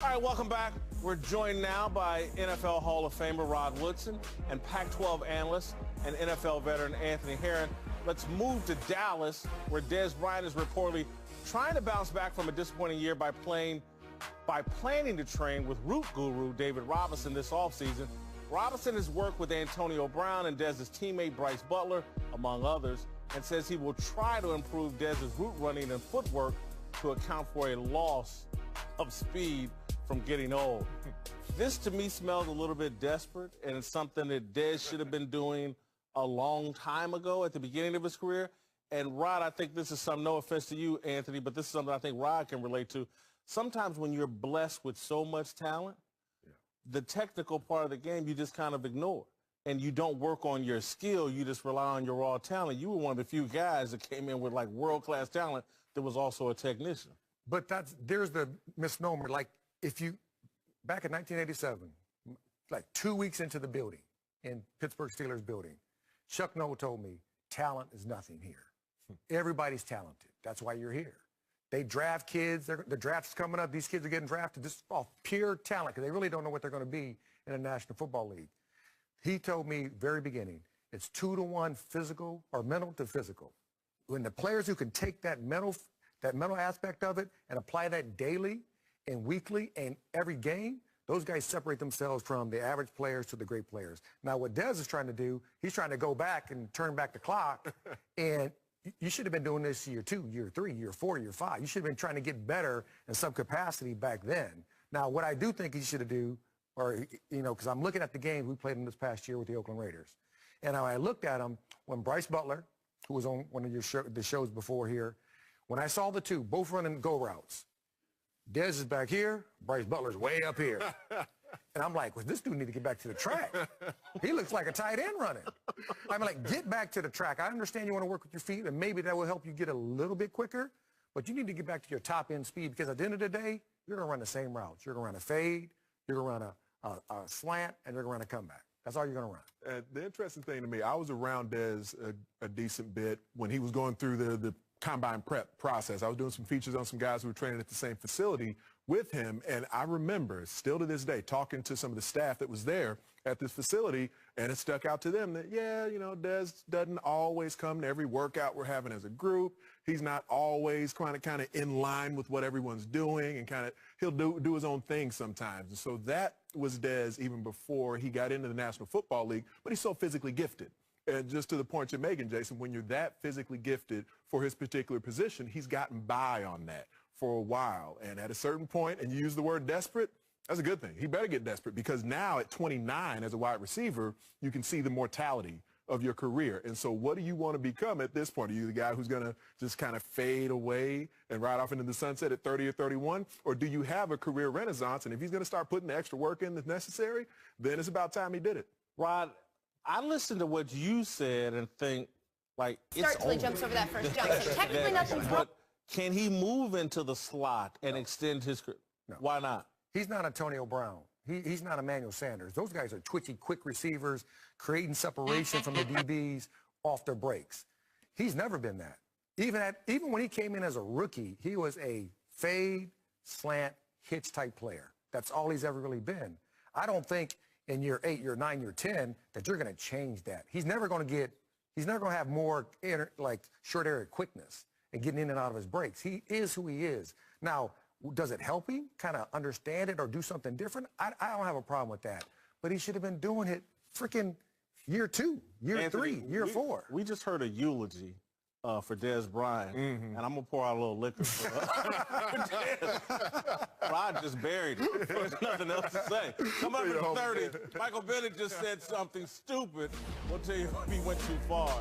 All right, welcome back. We're joined now by NFL Hall of Famer Rod Woodson and Pac-12 analyst and NFL veteran Anthony Herron. Let's move to Dallas, where Dez Bryant is reportedly trying to bounce back from a disappointing year by planning to train with root guru David Robinson this offseason. Robinson has worked with Antonio Brown and Dez's teammate Bryce Butler, among others, and says he will try to improve Dez's route running and footwork to account for a loss of speed from getting old. This to me smells a little bit desperate, and it's something that Dez should have been doing a long time ago at the beginning of his career. And Rod, I think this is something, no offense to you, Anthony, but this is something I think Rod can relate to. Sometimes when you're blessed with so much talent, the technical part of the game you just kind of ignore. And you don't work on your skill, you just rely on your raw talent. You were one of the few guys that came in with like world-class talent that was also a technician. But there's the misnomer, like if you, back in 1987, like 2 weeks into the building, in Pittsburgh Steelers building, Chuck Noll told me, talent is nothing here. Everybody's talented. That's why you're here. They draft kids. The draft's coming up. These kids are getting drafted just off pure talent because they really don't know what they're going to be in the National Football League. He told me very beginning, it's 2-to-1 physical or mental to physical. When the players who can take that mental aspect of it and apply that daily and weekly and every game, those guys separate themselves from the average players to the great players. Now, what Dez is trying to do, he's trying to go back and turn back the clock. And you should have been doing this year 2, year 3, year 4, year 5. You should have been trying to get better in some capacity back then. Now, what I do think he should have do, or, you know, because I'm looking at the game we played in this past year with the Oakland Raiders. And I looked at him when Bryce Butler, who was on one of the shows before here, when I saw the two, both running go routes, Dez is back here, Bryce Butler's way up here. And I'm like, well, this dude need to get back to the track. He looks like a tight end running. I'm like, get back to the track. I understand you want to work with your feet, and maybe that will help you get a little bit quicker, but you need to get back to your top end speed because at the end of the day, you're going to run the same routes. You're going to run a fade, you're going to run a slant, and you're going to run a comeback. That's all you're going to run. The interesting thing to me, I was around Dez a decent bit when he was going through the combine prep process. I was doing some features on some guys who were training at the same facility with him, and I remember, still to this day, talking to some of the staff that was there at this facility, and it stuck out to them that, yeah, you know, Dez doesn't always come to every workout we're having as a group. He's not always kind of in line with what everyone's doing, and he'll do his own thing sometimes. And so that was Dez even before he got into the National Football League, but he's so physically gifted. And just to the point you're making, Jason, when you're that physically gifted for his particular position, he's gotten by on that for a while. And at a certain point, and you use the word desperate, that's a good thing. He better get desperate because now at 29 as a wide receiver, you can see the mortality of your career. And so what do you want to become at this point? Are you the guy who's going to just kind of fade away and ride off into the sunset at 30 or 31? Or do you have a career renaissance? And if he's going to start putting the extra work in that's necessary, then it's about time he did it. Rod, I listened to what you said and think, like, it's Certainly jumps over that first jump. So technically nothing's wrong. But can he move into the slot and extend his career? No. Why not? He's not Antonio Brown. He's not Emmanuel Sanders. Those guys are twitchy, quick receivers, creating separation from the DBs off their breaks. He's never been that. Even when he came in as a rookie, he was a fade, slant, hitch type player. That's all he's ever really been. I don't think in year 8, year 9, year 10 that you're going to change that. He's never going to have more short area quickness and getting in and out of his breaks. He is who he is. Now, does it help him kind of understand it or do something different? I don't have a problem with that. But he should have been doing it freaking year 2, year Anthony, 3, year 4. We just heard a eulogy for Dez Bryant, and I'm going to pour out a little liquor for Dez. Rod just buried it. There's nothing else to say. Come up in 30. Michael Bennett just said something stupid. We'll tell you if he went too far.